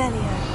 Revelio.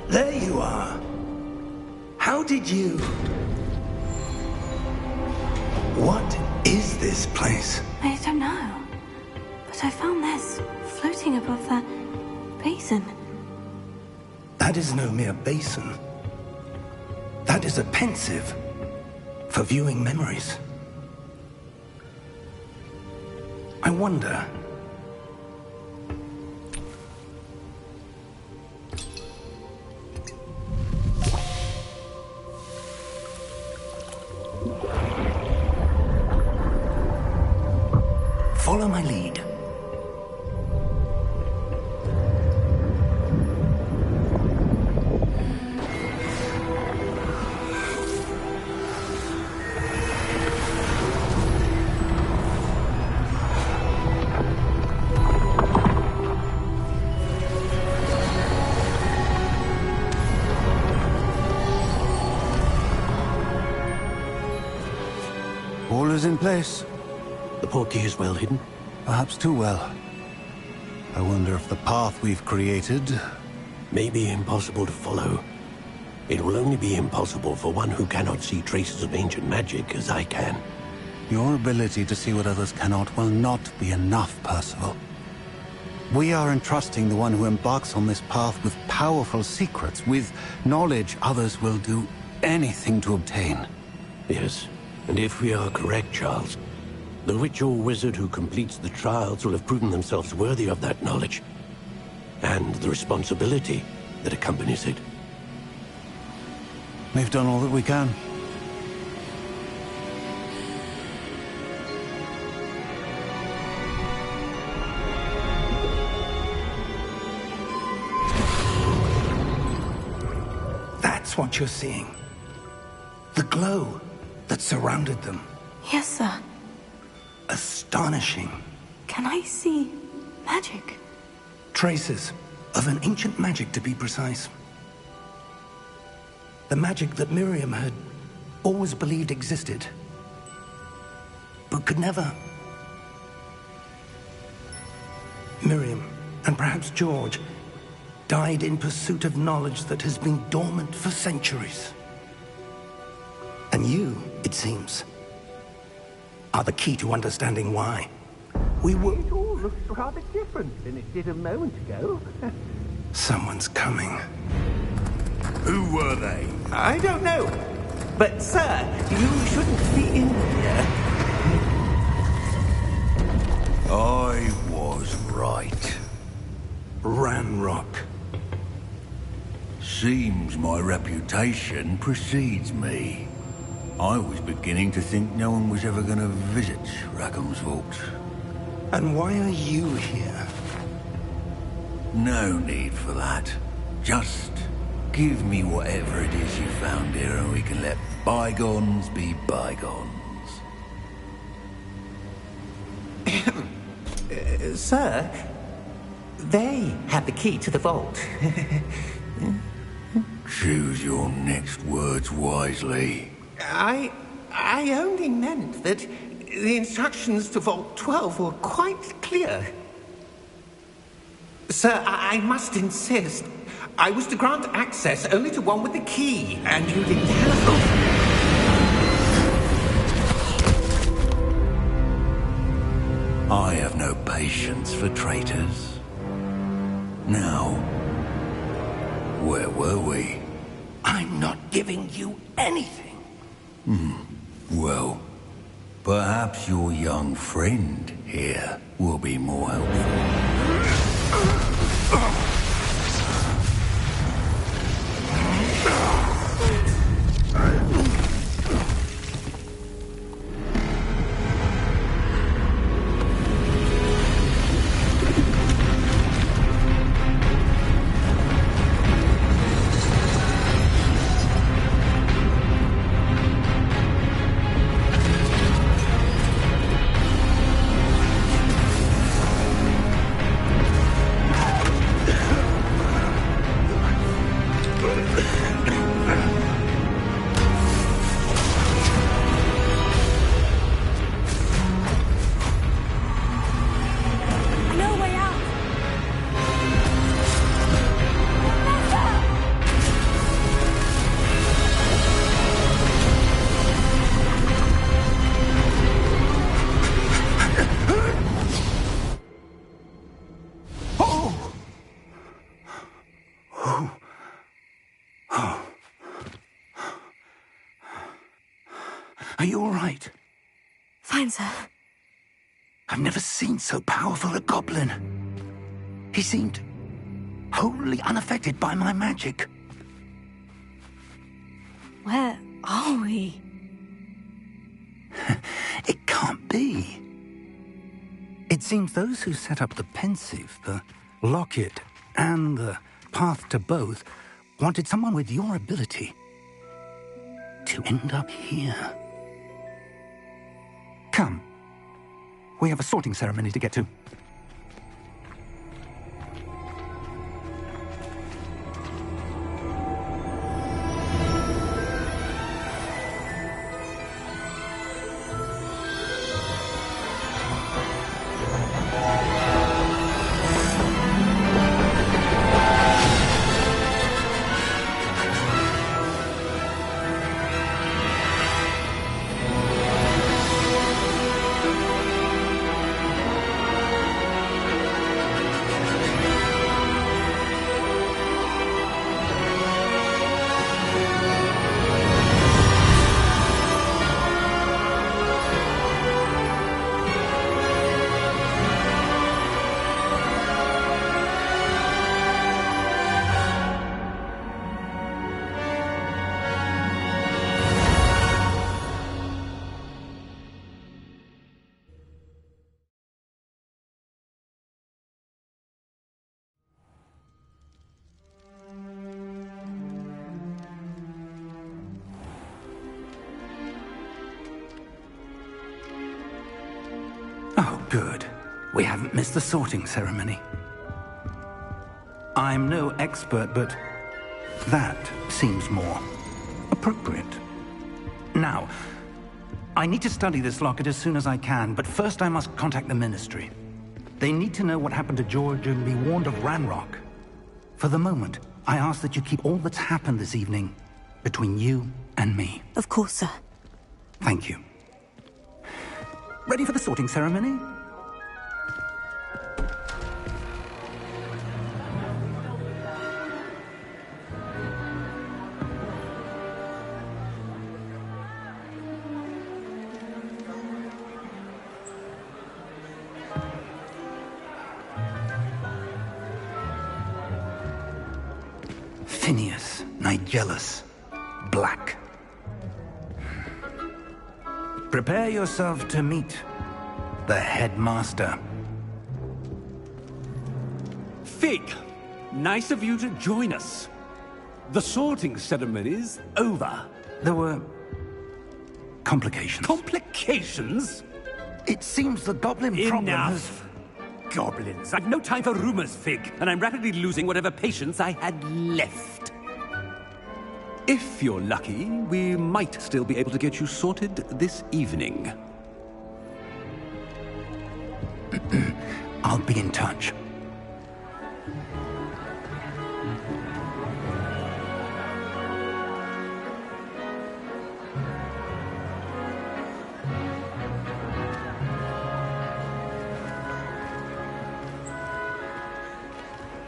There you are. How did you... What is this place? I don't know. But I found this floating above that basin. That is no mere basin. That is a pensive for viewing memories. I wonder... Follow my lead. All is in place. The portkey is well hidden? Perhaps too well. I wonder if the path we've created... may be impossible to follow. It will only be impossible for one who cannot see traces of ancient magic as I can. Your ability to see what others cannot will not be enough, Percival. We are entrusting the one who embarks on this path with powerful secrets, with knowledge others will do anything to obtain. Yes, and if we are correct, Charles, the witch or wizard who completes the trials will have proven themselves worthy of that knowledge, and the responsibility that accompanies it. We've done all that we can. That's what you're seeing. The glow that surrounded them. Yes, sir. Astonishing. Can I see magic? Traces of an ancient magic, to be precise. The magic that Miriam had always believed existed, but could never. Miriam, and perhaps George, died in pursuit of knowledge that has been dormant for centuries. And you, it seems, are the key to understanding why. We were... It all looks rather different than it did a moment ago. Someone's coming. Who were they? I don't know. But, sir, you shouldn't be in here. I was right. Ranrock. Seems my reputation precedes me. I was beginning to think no one was ever going to visit Rackham's vault. And why are you here? No need for that. Just give me whatever it is you found here and we can let bygones be bygones. Sir, they had the key to the vault. Choose your next words wisely. I only meant that the instructions to Vault 12 were quite clear. Sir, I must insist. I was to grant access only to one with the key, and you didn't telephone. I have no patience for traitors. Now, where were we? I'm not giving you anything. Well, perhaps your young friend here will be more helpful. No way out. Are you all right? Fine, sir. I've never seen so powerful a goblin. He seemed wholly unaffected by my magic. Where are we? It can't be. It seems those who set up the pensive, the locket, and the path to both wanted someone with your ability to end up here. Come. We have a sorting ceremony to get to. Oh, good. We haven't missed the sorting ceremony. I'm no expert, but that seems more appropriate. Now, I need to study this locket as soon as I can, but first I must contact the Ministry. They need to know what happened to George and be warned of Ranrock. For the moment, I ask that you keep all that's happened this evening between you and me. Of course, sir. Thank you. Ready for the sorting ceremony? Phineas, Nigellus, Black. Prepare yourself to meet the headmaster. Fig, nice of you to join us. The sorting ceremony's over. There were complications. Complications? It seems the goblin problem has... Enough! Goblins. I've no time for rumors, Fig, and I'm rapidly losing whatever patience I had left. If you're lucky, we might still be able to get you sorted this evening. I'll be in touch.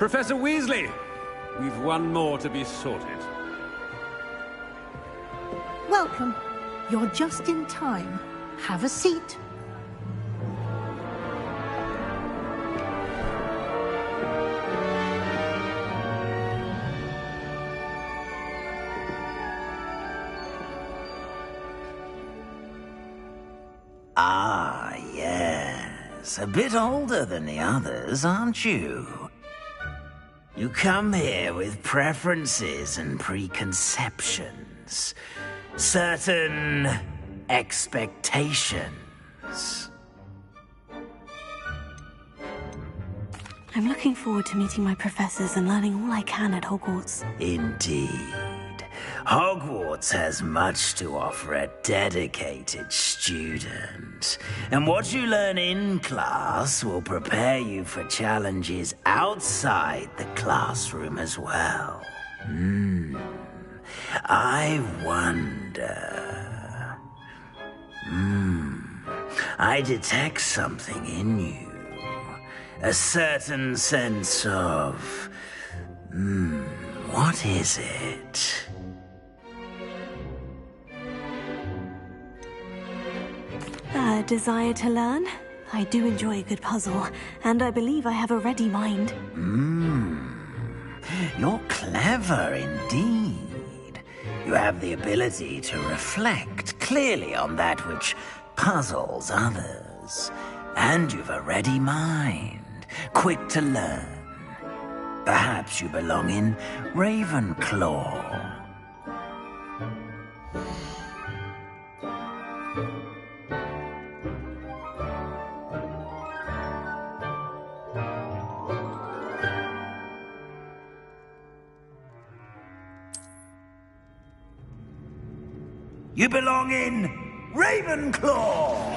Professor Weasley, we've one more to be sorted. Welcome. You're just in time. Have a seat. Ah, yes. A bit older than the others, aren't you? You come here with preferences and preconceptions. Certain expectations. I'm looking forward to meeting my professors and learning all I can at Hogwarts. Indeed. Hogwarts has much to offer a dedicated student. And what you learn in class will prepare you for challenges outside the classroom as well. I wonder... I detect something in you. A certain sense of... what is it? A desire to learn? I do enjoy a good puzzle, and I believe I have a ready mind. You're clever indeed. You have the ability to reflect clearly on that which puzzles others. And you've a ready mind, quick to learn. Perhaps you belong in Ravenclaw. You belong in Ravenclaw!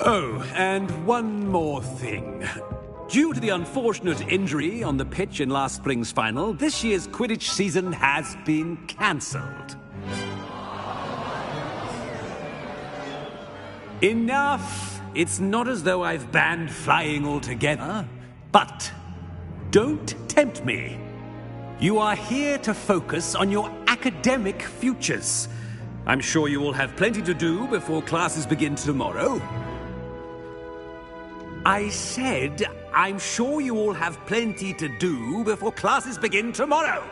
Oh, and one more thing. Due to the unfortunate injury on the pitch in last spring's final, this year's Quidditch season has been cancelled. Enough! It's not as though I've banned flying altogether. But don't tempt me. You are here to focus on your academic futures. I'm sure you will have plenty to do before classes begin tomorrow. I said, I'm sure you all have plenty to do before classes begin tomorrow.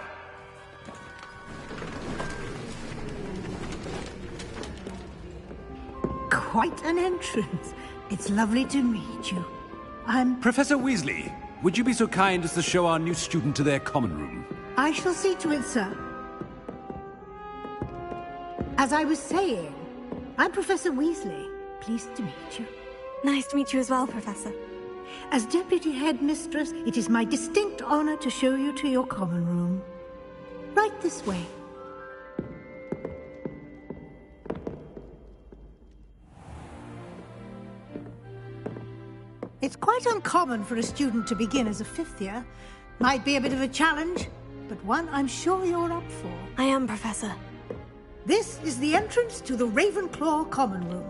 Quite an entrance. It's lovely to meet you. I'm... Professor Weasley, would you be so kind as to show our new student to their common room? I shall see to it, sir. As I was saying, I'm Professor Weasley. Pleased to meet you. Nice to meet you as well, Professor. As Deputy Headmistress, it is my distinct honor to show you to your common room. Right this way. It's quite uncommon for a student to begin as a fifth year. Might be a bit of a challenge, but one I'm sure you're up for. I am, Professor. This is the entrance to the Ravenclaw common room.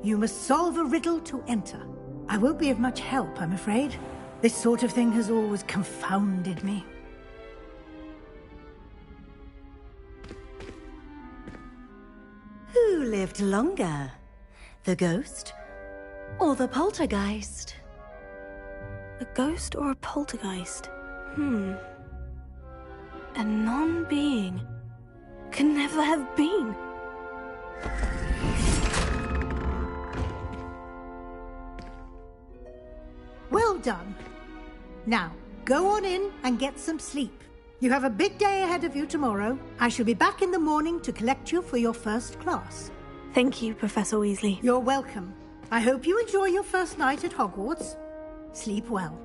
You must solve a riddle to enter. I won't be of much help, I'm afraid. This sort of thing has always confounded me. Who lived longer? The ghost or the poltergeist? A ghost or a poltergeist? A non-being can never have been. Well done. Now, go on in and get some sleep. You have a big day ahead of you tomorrow. I shall be back in the morning to collect you for your first class. Thank you, Professor Weasley. You're welcome. I hope you enjoy your first night at Hogwarts. Sleep well.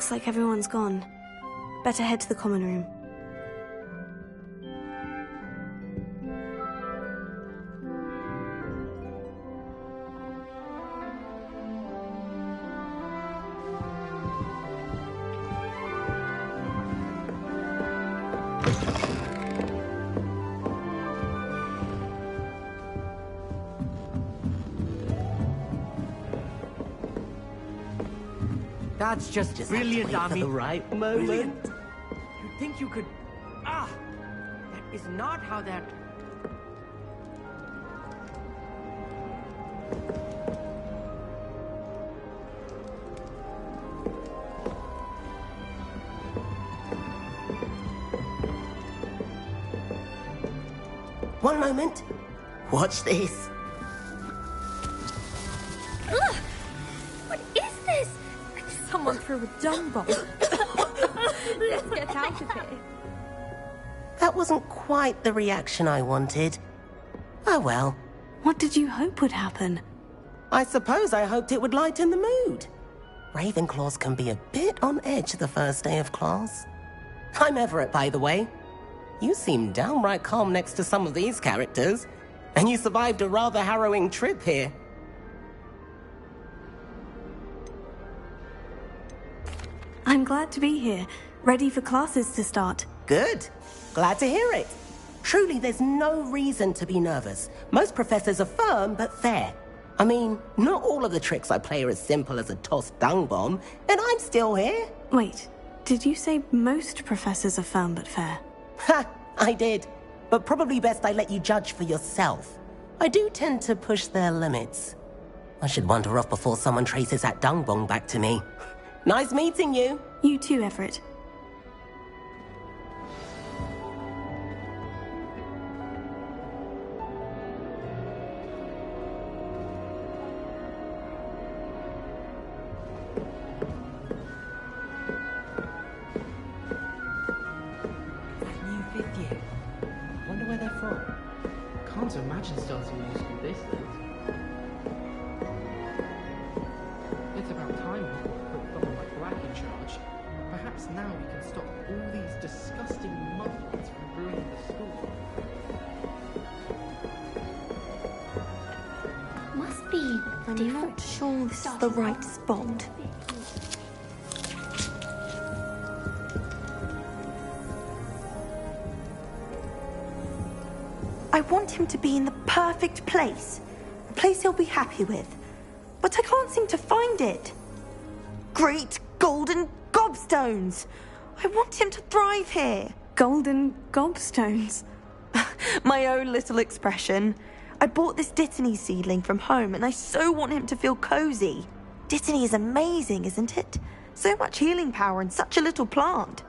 Looks like everyone's gone. Better head to the common room. That's just brilliant, Ami. The right moment. Brilliant. You'd think you could... Ah! That is not how that... One moment. Watch this. Ugh! What is this? Someone threw a dung bomb. Let's get out of here. That wasn't quite the reaction I wanted. Oh well. What did you hope would happen? I suppose I hoped it would lighten the mood. Ravenclaws can be a bit on edge the first day of class. I'm Everett, by the way. You seem downright calm next to some of these characters, and you survived a rather harrowing trip here. I'm glad to be here, ready for classes to start. Good. Glad to hear it. Truly, there's no reason to be nervous. Most professors are firm but fair. I mean, not all of the tricks I play are as simple as a tossed dung bomb, and I'm still here. Wait, did you say most professors are firm but fair? Ha! I did. But probably best I let you judge for yourself. I do tend to push their limits. I should wander off before someone traces that dung bomb back to me. Nice meeting you. You too, Everett. Can't imagine starting new school this late. It's about time we put someone like Black in charge. Perhaps now we can stop all these disgusting muffins from ruining the school. Must be I'm not sure this is the right spot. I want him to be in the perfect place. A place he'll be happy with. But I can't seem to find it. Great golden gobstones! I want him to thrive here. Golden gobstones? My own little expression. I bought this Dittany seedling from home and I so want him to feel cozy. Dittany is amazing, isn't it? So much healing power in such a little plant.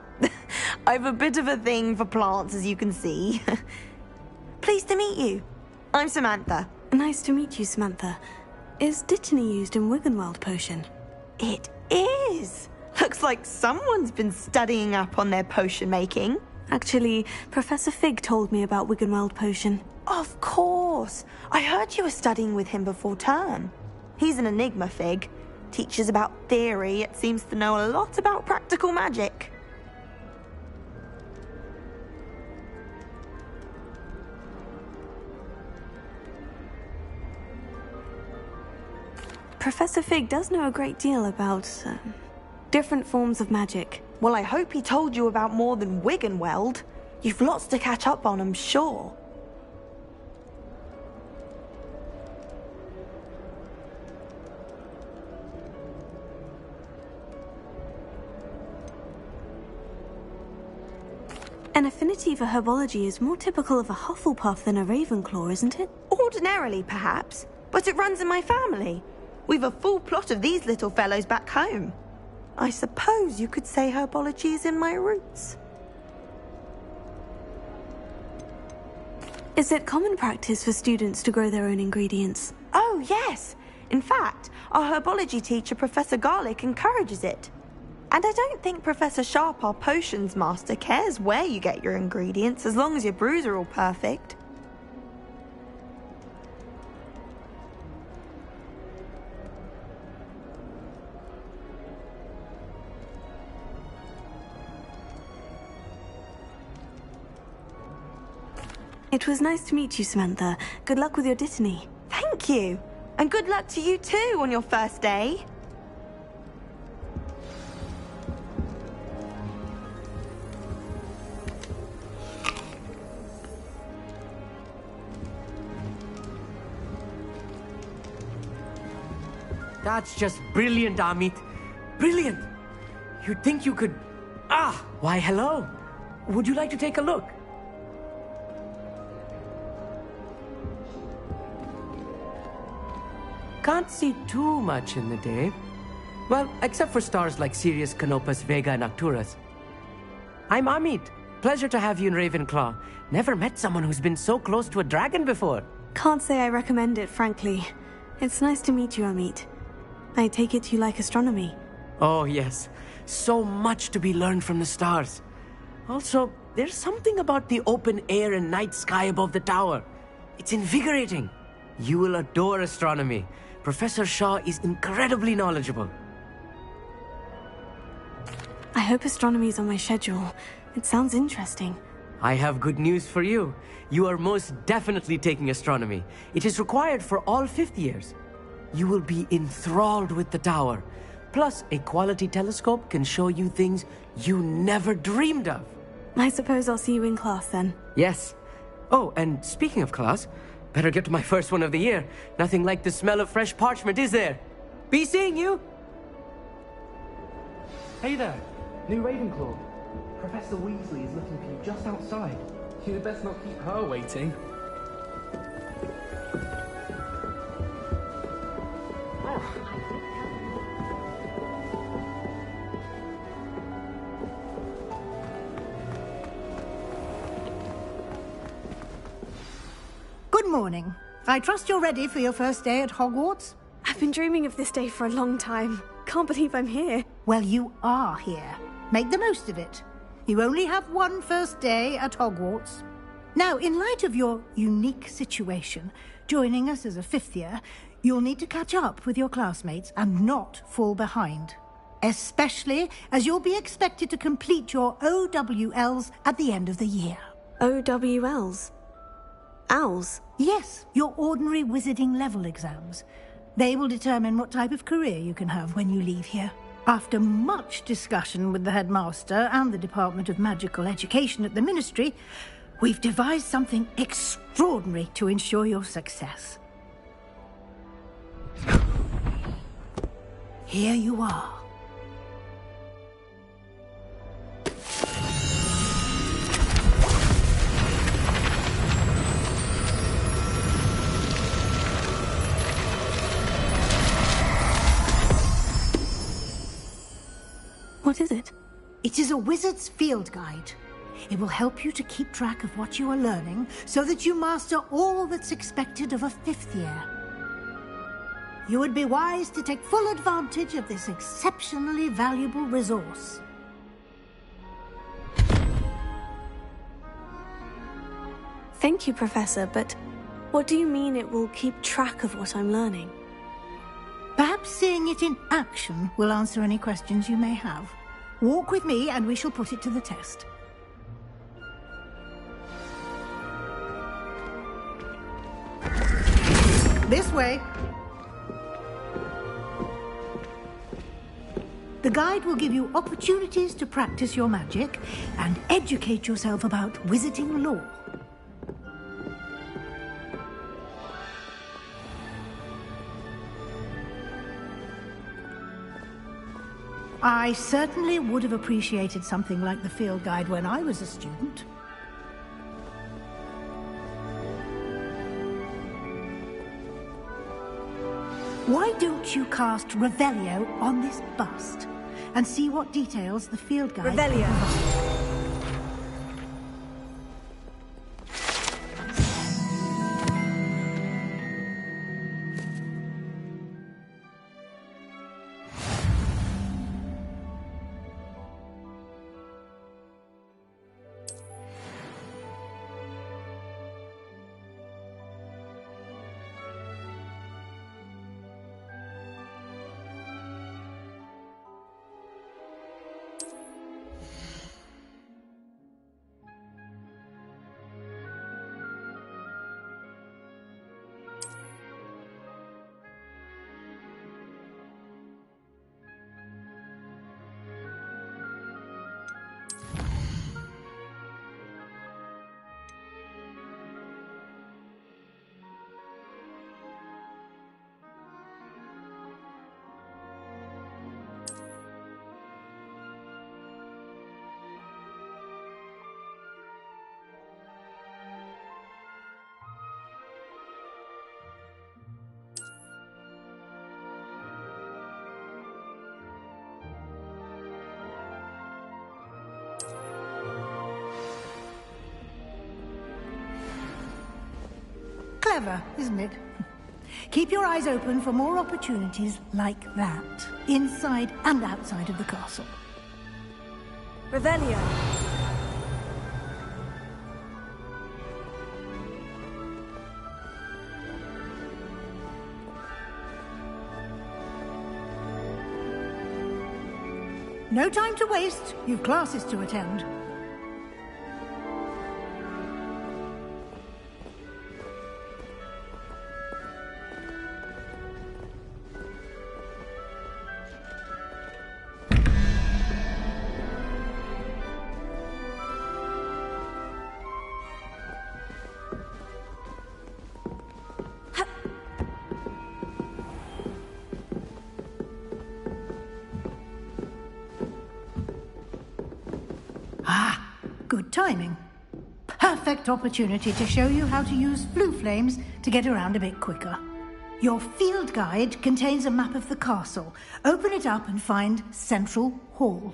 I've a bit of a thing for plants, as you can see. Pleased to meet you. I'm Samantha. Nice to meet you, Samantha. Is Dittany used in Wiggenweld potion? It is. Looks like someone's been studying up on their potion making. Actually, Professor Fig told me about Wiggenweld potion. Of course. I heard you were studying with him before term. He's an enigma, Fig. Teaches about theory, yet seems to know a lot about practical magic. Professor Fig does know a great deal about different forms of magic. Well, I hope he told you about more than Wiggenweld. You've lots to catch up on, I'm sure. An affinity for herbology is more typical of a Hufflepuff than a Ravenclaw, isn't it? Ordinarily, perhaps, but it runs in my family. We've a full plot of these little fellows back home. I suppose you could say herbology is in my roots. Is it common practice for students to grow their own ingredients? Oh, yes. In fact, our herbology teacher, Professor Garlick, encourages it. And I don't think Professor Sharp, our potions master, cares where you get your ingredients as long as your brews are all perfect. It was nice to meet you, Samantha. Good luck with your dittany. Thank you. And good luck to you too on your first day. That's just brilliant, Amit. Brilliant! You'd think you could... Ah! Why, hello. Would you like to take a look? Can't see too much in the day. Well, except for stars like Sirius, Canopus, Vega, and Arcturus. I'm Amit. Pleasure to have you in Ravenclaw. Never met someone who's been so close to a dragon before. Can't say I recommend it, frankly. It's nice to meet you, Amit. I take it you like astronomy. Oh, yes. So much to be learned from the stars. Also, there's something about the open air and night sky above the tower. It's invigorating. You will adore astronomy. Professor Shaw is incredibly knowledgeable. I hope astronomy's on my schedule. It sounds interesting. I have good news for you. You are most definitely taking astronomy. It is required for all fifth years. You will be enthralled with the tower. Plus, a quality telescope can show you things you never dreamed of. I suppose I'll see you in class then. Yes. Oh, and speaking of class, better get to my first one of the year. Nothing like the smell of fresh parchment, is there? Be seeing you! Hey there, new Ravenclaw. Professor Weasley is looking for you just outside. You'd best not keep her waiting. Good morning. I trust you're ready for your first day at Hogwarts? I've been dreaming of this day for a long time. Can't believe I'm here. Well, you are here. Make the most of it. You only have one first day at Hogwarts. Now, in light of your unique situation, joining us as a fifth year, you'll need to catch up with your classmates and not fall behind. Especially as you'll be expected to complete your OWLs at the end of the year. OWLs? Owls? Yes, your ordinary wizarding level exams. They will determine what type of career you can have when you leave here. After much discussion with the headmaster and the Department of Magical Education at the Ministry, we've devised something extraordinary to ensure your success. Here you are. What is it? It is a wizard's field guide. It will help you to keep track of what you are learning so that you master all that's expected of a fifth year. You would be wise to take full advantage of this exceptionally valuable resource. Thank you, Professor, but what do you mean it will keep track of what I'm learning? Perhaps seeing it in action will answer any questions you may have. Walk with me and we shall put it to the test. This way. The guide will give you opportunities to practice your magic and educate yourself about wizarding lore. I certainly would have appreciated something like the field guide when I was a student. Why don't you cast Revelio on this bust and see what details the field guide Revelio. provides? Clever, isn't it? Keep your eyes open for more opportunities like that, inside and outside of the castle. Revelio. No time to waste. You've classes to attend. Good timing. Perfect opportunity to show you how to use flue flames to get around a bit quicker. Your field guide contains a map of the castle. Open it up and find Central Hall.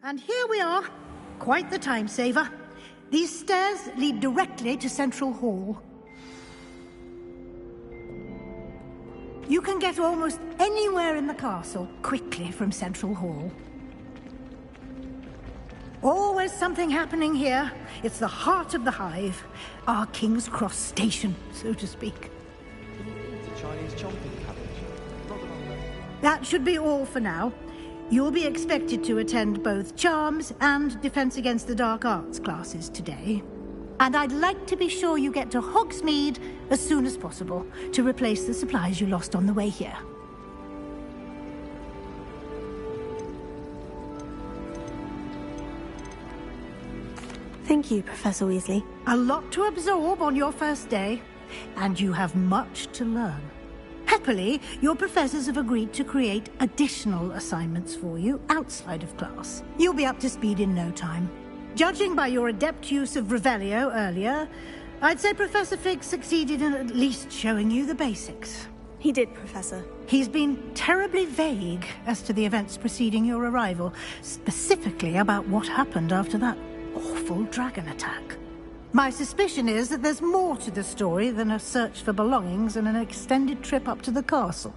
And here we are. Quite the time saver. These stairs lead directly to Central Hall. You can get almost anywhere in the castle quickly from Central Hall. Always something happening here. It's the heart of the hive. Our King's Cross station, so to speak. Chinese chomping cabbage. That should be all for now. You'll be expected to attend both Charms and Defense Against the Dark Arts classes today. And I'd like to be sure you get to Hogsmeade as soon as possible to replace the supplies you lost on the way here. Thank you, Professor Weasley. A lot to absorb on your first day, and you have much to learn. Happily, your professors have agreed to create additional assignments for you outside of class. You'll be up to speed in no time. Judging by your adept use of Revelio earlier, I'd say Professor Fig succeeded in at least showing you the basics. He did, Professor. He's been terribly vague as to the events preceding your arrival, specifically about what happened after that awful dragon attack. My suspicion is that there's more to the story than a search for belongings and an extended trip up to the castle.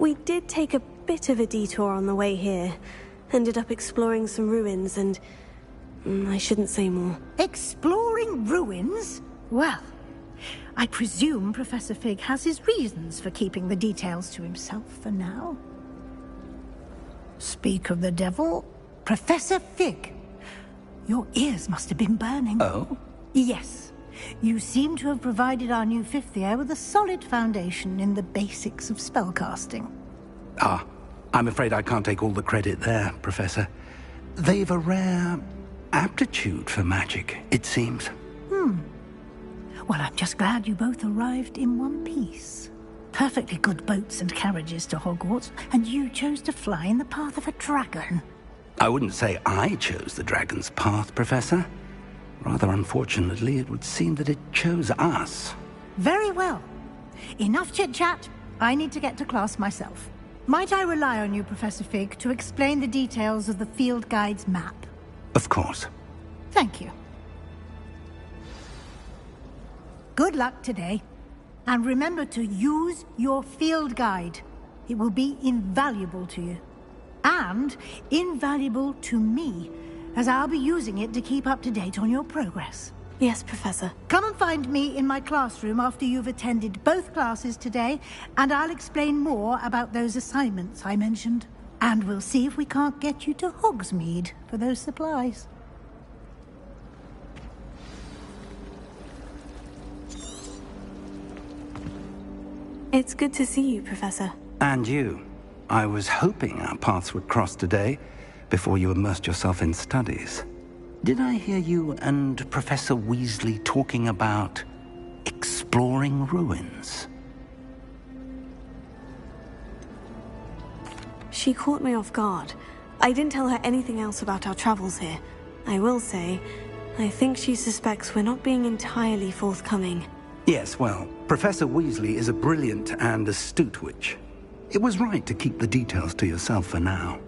We did take a bit of a detour on the way here. Ended up exploring some ruins and... I shouldn't say more. Exploring ruins? Well, I presume Professor Fig has his reasons for keeping the details to himself for now. Speak of the devil, Professor Fig. Your ears must have been burning. Oh? Yes. You seem to have provided our new fifth year with a solid foundation in the basics of spellcasting. Ah, I'm afraid I can't take all the credit there, Professor. They've a rare aptitude for magic, it seems. Well, I'm just glad you both arrived in one piece. Perfectly good boats and carriages to Hogwarts, and you chose to fly in the path of a dragon. I wouldn't say I chose the dragon's path, Professor. Rather unfortunately, it would seem that it chose us. Very well. Enough chit-chat. I need to get to class myself. Might I rely on you, Professor Fig, to explain the details of the field guide's map? Of course. Thank you. Good luck today. And remember to use your field guide. It will be invaluable to you. And invaluable to me, as I'll be using it to keep up to date on your progress. Yes, Professor. Come and find me in my classroom after you've attended both classes today, and I'll explain more about those assignments I mentioned. And we'll see if we can't get you to Hogsmeade for those supplies. It's good to see you, Professor. And you. I was hoping our paths would cross today, before you immersed yourself in studies. Did I hear you and Professor Weasley talking about exploring ruins? She caught me off guard. I didn't tell her anything else about our travels here. I will say, I think she suspects we're not being entirely forthcoming. Yes, well, Professor Weasley is a brilliant and astute witch. It was right to keep the details to yourself for now.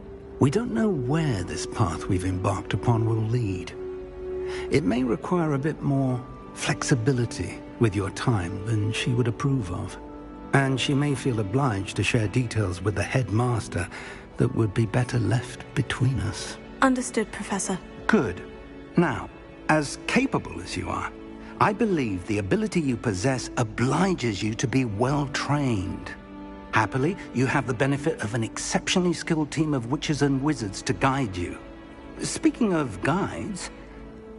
We don't know where this path we've embarked upon will lead. It may require a bit more flexibility with your time than she would approve of. And she may feel obliged to share details with the headmaster that would be better left between us. Understood, Professor. Good. Now, as capable as you are, I believe the ability you possess obliges you to be well trained. Happily, you have the benefit of an exceptionally skilled team of witches and wizards to guide you. Speaking of guides,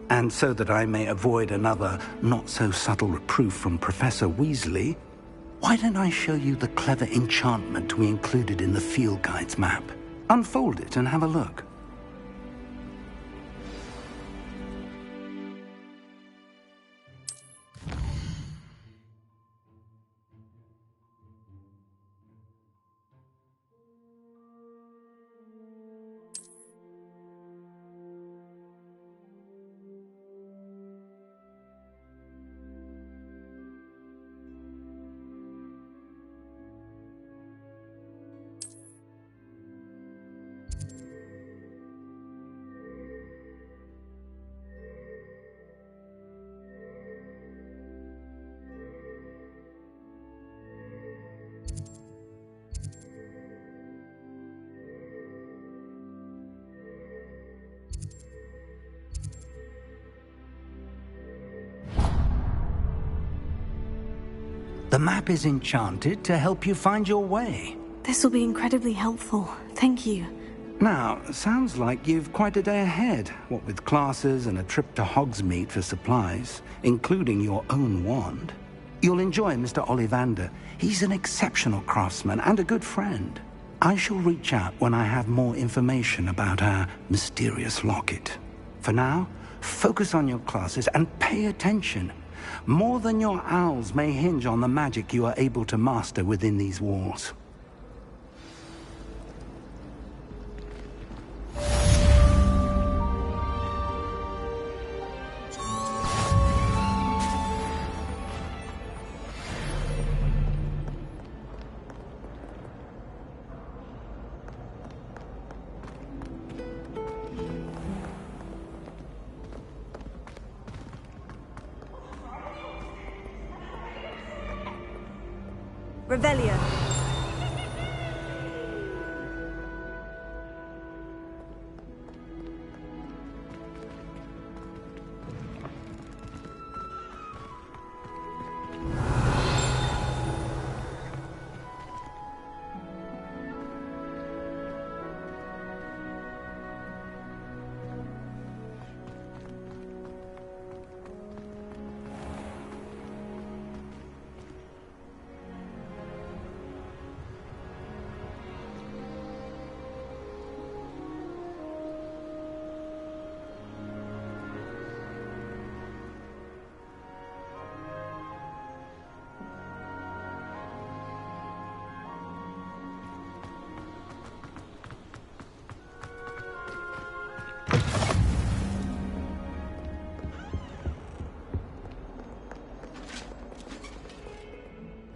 and so that I may avoid another not-so-subtle reproof from Professor Weasley, why don't I show you the clever enchantment we included in the field guide's map? Unfold it and have a look. The map is enchanted to help you find your way. This will be incredibly helpful. Thank you. Now, sounds like you've quite a day ahead, what with classes and a trip to Hogsmeade for supplies, including your own wand. You'll enjoy Mr. Ollivander. He's an exceptional craftsman and a good friend. I shall reach out when I have more information about our mysterious locket. For now, focus on your classes and pay attention. More than your owls may hinge on the magic you are able to master within these walls. Revelio.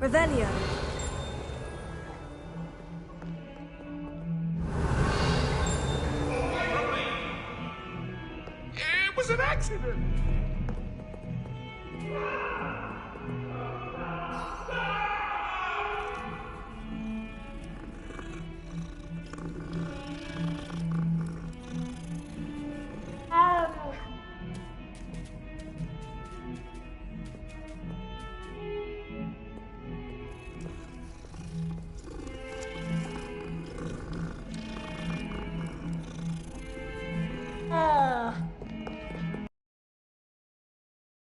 Revelio. It was an accident.